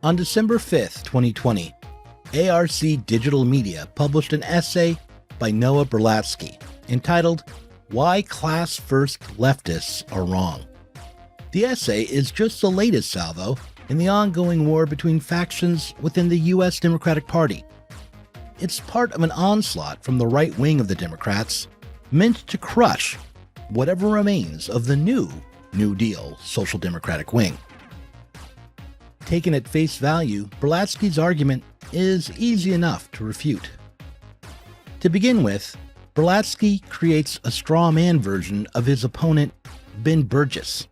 On December 5th, 2020, ARC Digital Media published an essay by Noah Berlatsky entitled, "Why Class First Leftists Are Wrong." The essay is just the latest salvo in the ongoing war between factions within the U.S. Democratic Party. It's part of an onslaught from the right wing of the Democrats meant to crush whatever remains of the New Deal social democratic wing. Taken at face value, Berlatsky's argument is easy enough to refute. To begin with, Berlatsky creates a straw man version of his opponent, Ben Burgis.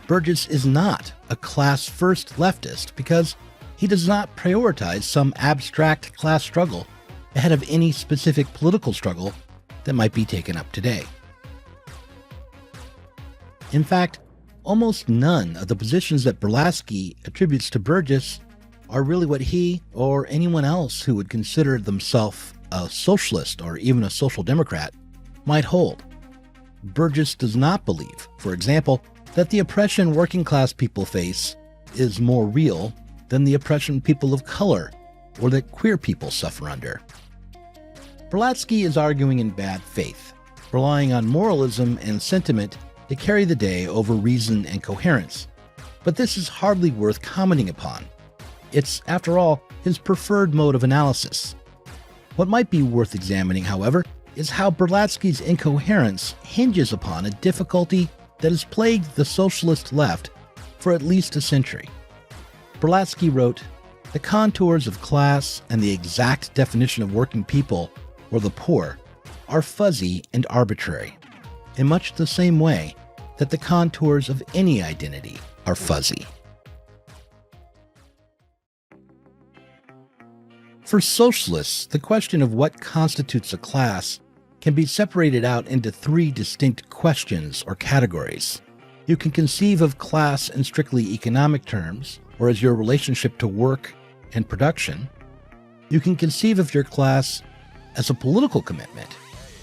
Burgis is not a class first leftist because he does not prioritize some abstract class struggle ahead of any specific political struggle that might be taken up today. In fact, almost none of the positions that Berlatsky attributes to Burgis are really what he or anyone else who would consider themselves a socialist or even a social democrat might hold. Burgis does not believe, for example, that the oppression working class people face is more real than the oppression people of color or that queer people suffer under. Berlatsky is arguing in bad faith, relying on moralism and sentiment to carry the day over reason and coherence. But this is hardly worth commenting upon. It's, after all, his preferred mode of analysis. What might be worth examining, however, is how Berlatsky's incoherence hinges upon a difficulty that has plagued the socialist left for at least a century. Berlatsky wrote, "The contours of class and the exact definition of working people, or the poor, are fuzzy and arbitrary, in much the same way that the contours of any identity are fuzzy." For socialists, the question of what constitutes a class can be separated out into three distinct questions or categories. You can conceive of class in strictly economic terms, or as your relationship to work and production. You can conceive of your class as a political commitment,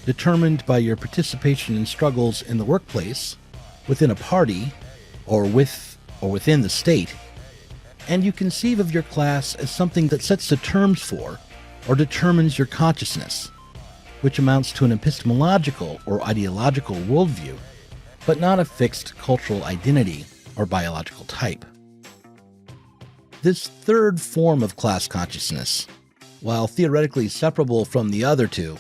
determined by your participation in struggles in the workplace, within a party, or within the state. And you conceive of your class as something that sets the terms for or determines your consciousness, which amounts to an epistemological or ideological worldview, but not a fixed cultural identity or biological type. This third form of class consciousness, while theoretically separable from the other two,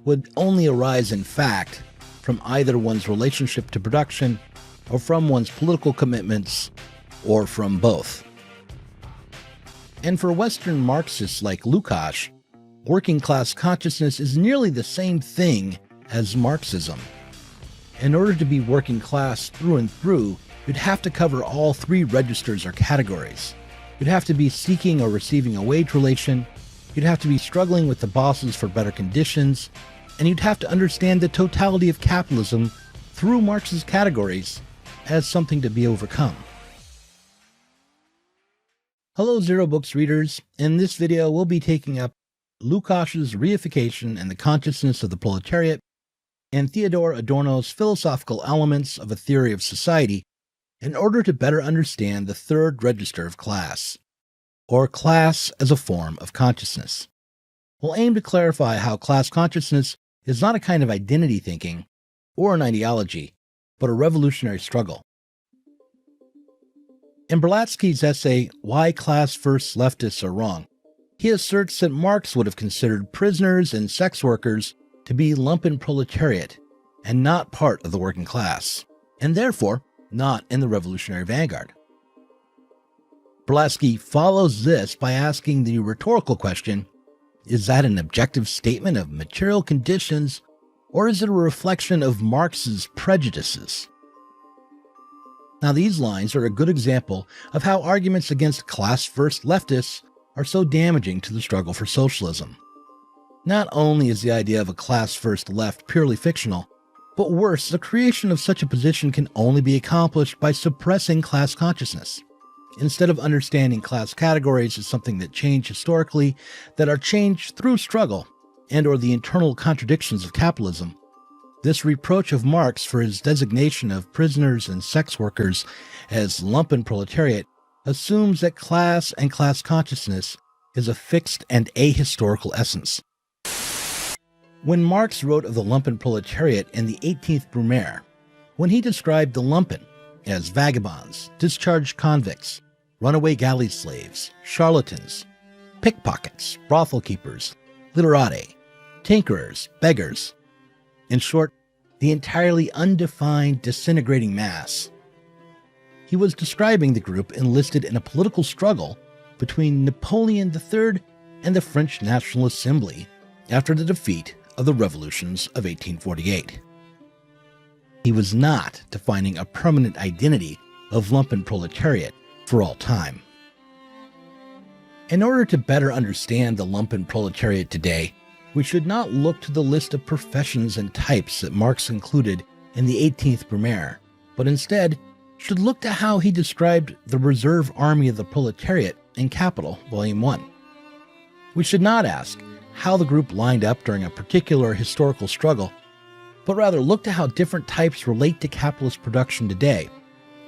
would only arise in fact from either one's relationship to production or from one's political commitments, or from both. And for Western Marxists like Lukacs, working class consciousness is nearly the same thing as Marxism. In order to be working class through and through, you'd have to cover all three registers or categories. You'd have to be seeking or receiving a wage relation, you'd have to be struggling with the bosses for better conditions, and you'd have to understand the totality of capitalism through Marx's categories as something to be overcome. Hello Zero Books readers. In this video we'll be taking up Lukacs' Reification and the Consciousness of the Proletariat and Theodor Adorno's Philosophical Elements of a Theory of Society in order to better understand the third register of class, or class as a form of consciousness. We'll aim to clarify how class consciousness is not a kind of identity thinking or an ideology, but a revolutionary struggle. In Berlatsky's essay, Why Class First Leftists Are Wrong, he asserts that Marx would have considered prisoners and sex workers to be lumpen proletariat and not part of the working class, and therefore not in the revolutionary vanguard. Berlatsky follows this by asking the rhetorical question, is that an objective statement of material conditions, or is it a reflection of Marx's prejudices? Now, these lines are a good example of how arguments against class-first leftists are so damaging to the struggle for socialism. Not only is the idea of a class-first left purely fictional, but worse, the creation of such a position can only be accomplished by suppressing class consciousness. Instead of understanding class categories as something that change historically, that are changed through struggle and/or the internal contradictions of capitalism, this reproach of Marx for his designation of prisoners and sex workers as lumpen proletariat assumes that class and class consciousness is a fixed and ahistorical essence. When Marx wrote of the lumpen proletariat in the 18th Brumaire, when he described the lumpen as vagabonds, discharged convicts, runaway galley slaves, charlatans, pickpockets, brothel keepers, literati, tinkerers, beggars, in short, the entirely undefined, disintegrating mass, he was describing the group enlisted in a political struggle between Napoleon III and the French National Assembly after the defeat of the revolutions of 1848. He was not defining a permanent identity of lumpen proletariat for all time. In order to better understand the lumpen proletariat today, we should not look to the list of professions and types that Marx included in the 18th Brumaire, but instead should look to how he described the reserve army of the proletariat in Capital, Volume 1. We should not ask how the group lined up during a particular historical struggle, but rather look to how different types relate to capitalist production today,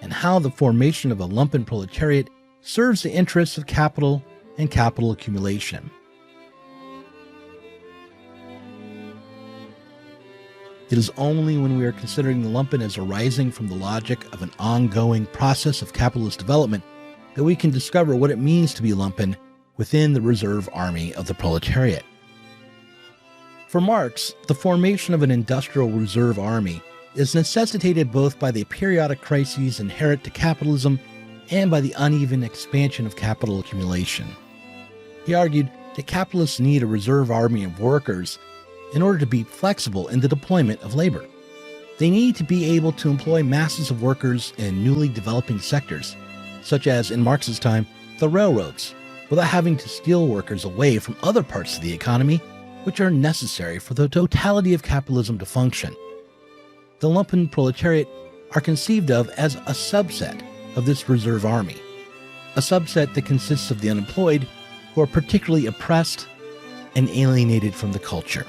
and how the formation of a lumpen proletariat serves the interests of capital and capital accumulation. It is only when we are considering the lumpen as arising from the logic of an ongoing process of capitalist development that we can discover what it means to be lumpen within the reserve army of the proletariat. For Marx, the formation of an industrial reserve army is necessitated both by the periodic crises inherent to capitalism and by the uneven expansion of capital accumulation. He argued that capitalists need a reserve army of workers in order to be flexible in the deployment of labor. They need to be able to employ masses of workers in newly developing sectors, such as in Marx's time, the railroads, without having to steal workers away from other parts of the economy which are necessary for the totality of capitalism to function. The lumpen proletariat are conceived of as a subset of this reserve army, a subset that consists of the unemployed who are particularly oppressed and alienated from the culture.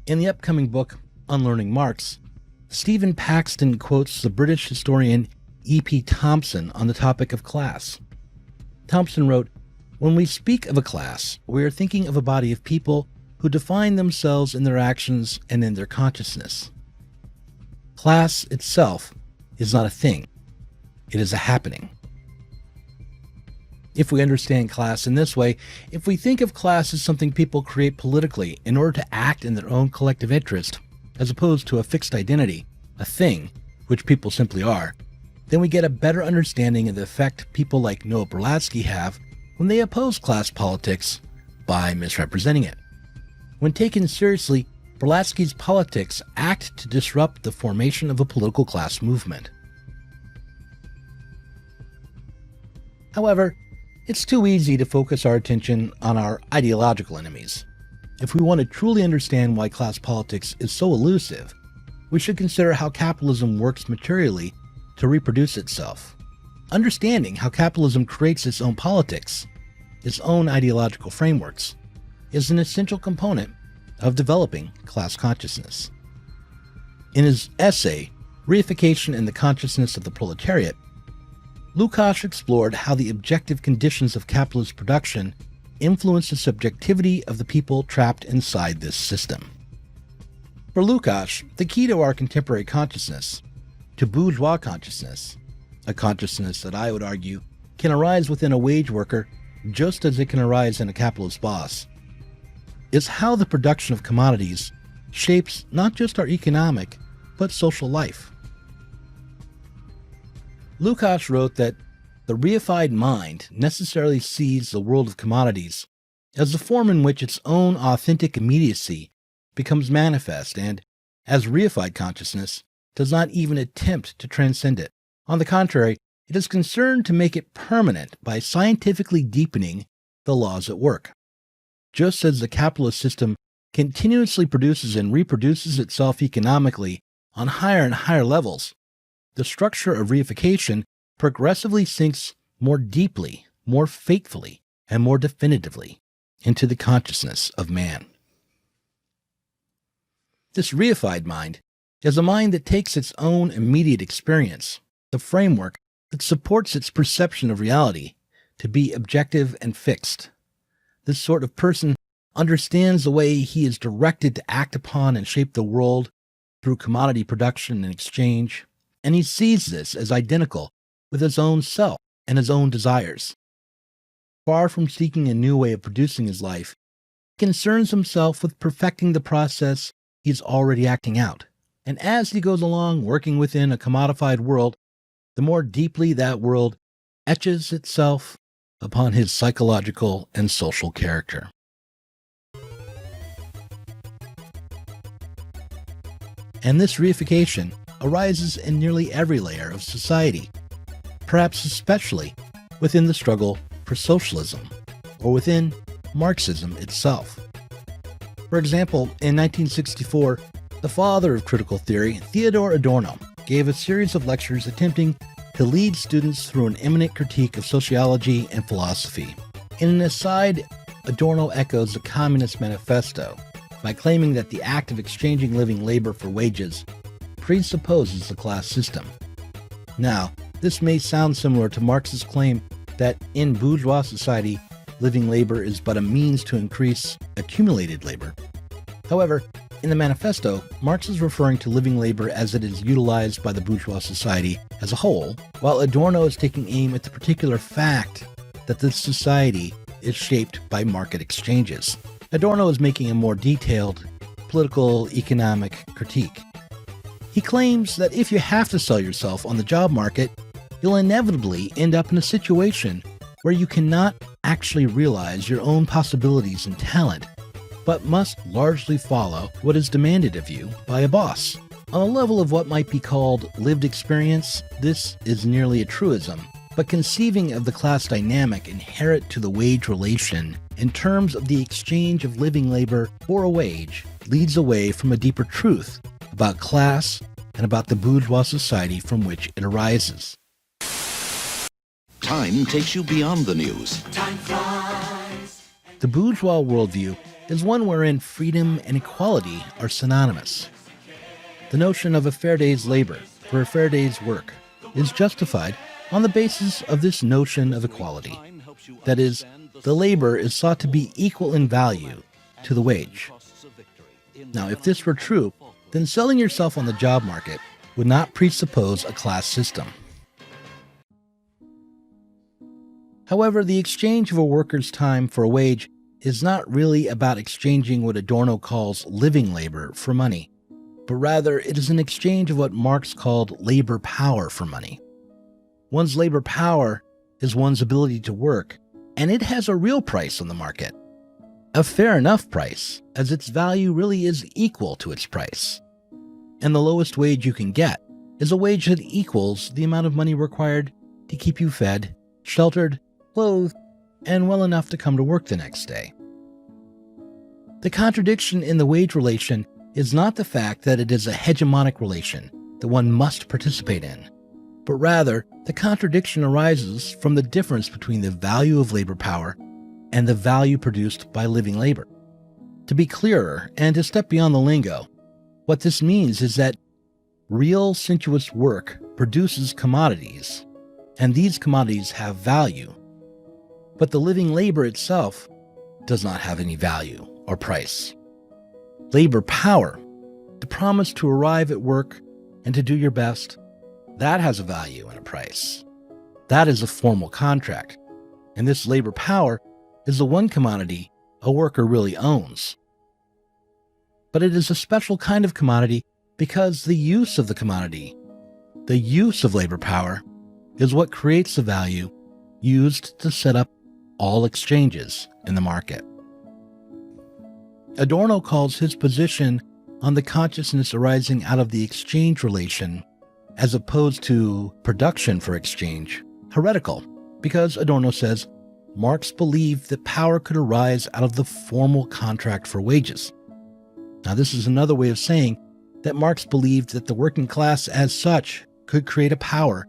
In the upcoming book, Unlearning Marx, Steve Paxton quotes the British historian E.P. Thompson on the topic of class. Thompson wrote, "When we speak of a class, we are thinking of a body of people who define themselves in their actions and in their consciousness. Class itself is not a thing. It is a happening." If we understand class in this way, if we think of class as something people create politically in order to act in their own collective interest, as opposed to a fixed identity, a thing, which people simply are, then we get a better understanding of the effect people like Noah Berlatsky have when they oppose class politics by misrepresenting it. When taken seriously, Berlatsky's politics act to disrupt the formation of a political class movement. However, it's too easy to focus our attention on our ideological enemies. If we want to truly understand why class politics is so elusive, we should consider how capitalism works materially to reproduce itself. Understanding how capitalism creates its own politics, its own ideological frameworks, is an essential component of developing class consciousness. In his essay, Reification and the Consciousness of the Proletariat, Lukacs explored how the objective conditions of capitalist production influence the subjectivity of the people trapped inside this system. For Lukacs, the key to our contemporary consciousness, to bourgeois consciousness, a consciousness that I would argue can arise within a wage worker just as it can arise in a capitalist boss, is how the production of commodities shapes not just our economic, but social life. Lukacs wrote that the reified mind necessarily sees the world of commodities as the form in which its own authentic immediacy becomes manifest and, as reified consciousness, does not even attempt to transcend it. On the contrary, it is concerned to make it permanent by scientifically deepening the laws at work. Just as the capitalist system continuously produces and reproduces itself economically on higher and higher levels, the structure of reification progressively sinks more deeply, more faithfully, and more definitively into the consciousness of man. This reified mind is a mind that takes its own immediate experience, the framework that supports its perception of reality, to be objective and fixed. This sort of person understands the way he is directed to act upon and shape the world through commodity production and exchange, and he sees this as identical with his own self and his own desires. Far from seeking a new way of producing his life, he concerns himself with perfecting the process he is already acting out. And as he goes along working within a commodified world, the more deeply that world etches itself upon his psychological and social character. And this reification arises in nearly every layer of society, perhaps especially within the struggle for socialism, or within Marxism itself. For example, in 1964, the father of critical theory, Theodor Adorno, gave a series of lectures attempting to lead students through an eminent critique of sociology and philosophy. In an aside, Adorno echoes the Communist Manifesto by claiming that the act of exchanging living labor for wages presupposes the class system. Now, this may sound similar to Marx's claim that in bourgeois society, living labor is but a means to increase accumulated labor. However, in the Manifesto, Marx is referring to living labor as it is utilized by the bourgeois society as a whole, while Adorno is taking aim at the particular fact that this society is shaped by market exchanges. Adorno is making a more detailed political economic critique. He claims that if you have to sell yourself on the job market, you'll inevitably end up in a situation where you cannot actually realize your own possibilities and talent, but must largely follow what is demanded of you by a boss. On a level of what might be called lived experience, this is nearly a truism, but conceiving of the class dynamic inherent to the wage relation in terms of the exchange of living labor for a wage leads away from a deeper truth about class and about the bourgeois society from which it arises. Time takes you beyond the news. Time flies. The bourgeois worldview is one wherein freedom and equality are synonymous. The notion of a fair day's labor for a fair day's work is justified on the basis of this notion of equality. That is, the labor is sought to be equal in value to the wage. Now, if this were true, then selling yourself on the job market would not presuppose a class system. However, the exchange of a worker's time for a wage is not really about exchanging what Adorno calls living labor for money, but rather it is an exchange of what Marx called labor power for money. One's labor power is one's ability to work, and it has a real price on the market. A fair enough price, as its value really is equal to its price. And the lowest wage you can get is a wage that equals the amount of money required to keep you fed, sheltered, clothed, and well enough to come to work the next day. The contradiction in the wage relation is not the fact that it is a hegemonic relation that one must participate in, but rather the contradiction arises from the difference between the value of labor power and the value produced by living labor. To be clearer and to step beyond the lingo, what this means is that real sensuous work produces commodities, and these commodities have value, but the living labor itself does not have any value or price. Labor power, the promise to arrive at work and to do your best, that has a value and a price. That is a formal contract, and this labor power is the one commodity a worker really owns. But it is a special kind of commodity because the use of the commodity, the use of labor power, is what creates the value used to set up all exchanges in the market. Adorno calls his position on the consciousness arising out of the exchange relation, as opposed to production for exchange, heretical, because Adorno says Marx believed that power could arise out of the formal contract for wages. Now, this is another way of saying that Marx believed that the working class as such could create a power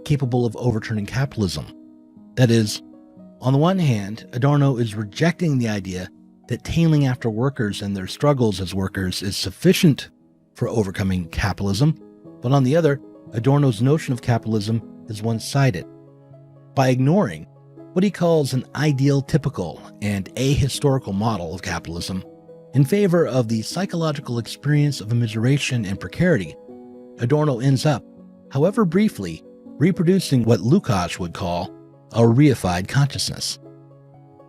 capable of overturning capitalism. That is, on the one hand, Adorno is rejecting the idea that tailing after workers and their struggles as workers is sufficient for overcoming capitalism, but on the other, Adorno's notion of capitalism is one-sided. By ignoring what he calls an ideal, typical, and ahistorical model of capitalism in favor of the psychological experience of immiseration and precarity, Adorno ends up, however briefly, reproducing what Lukacs would call a reified consciousness.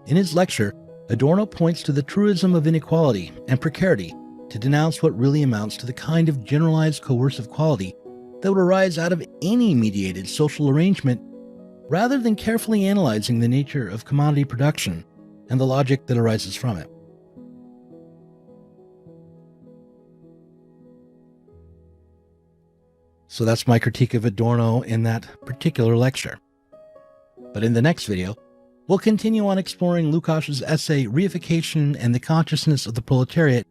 In his lecture, Adorno points to the truism of inequality and precarity to denounce what really amounts to the kind of generalized coercive quality that would arise out of any mediated social arrangement, rather than carefully analyzing the nature of commodity production and the logic that arises from it. So that's my critique of Adorno in that particular lecture. But in the next video, we'll continue on exploring Lukacs' essay Reification and the Consciousness of the Proletariat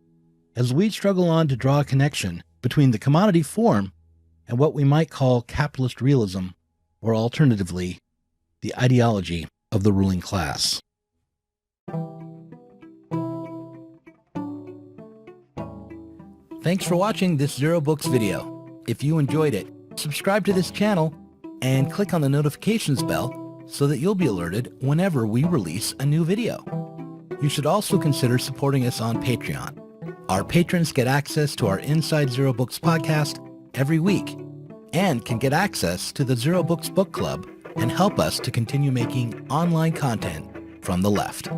as we struggle on to draw a connection between the commodity form and what we might call capitalist realism, or alternatively, the ideology of the ruling class. Thanks for watching this Zero Books video. If you enjoyed it, subscribe to this channel and click on the notifications bell so that you'll be alerted whenever we release a new video. You should also consider supporting us on Patreon. Our patrons get access to our Inside Zero Books podcast every week and can get access to the Zero Books Book Club and help us to continue making online content from the left.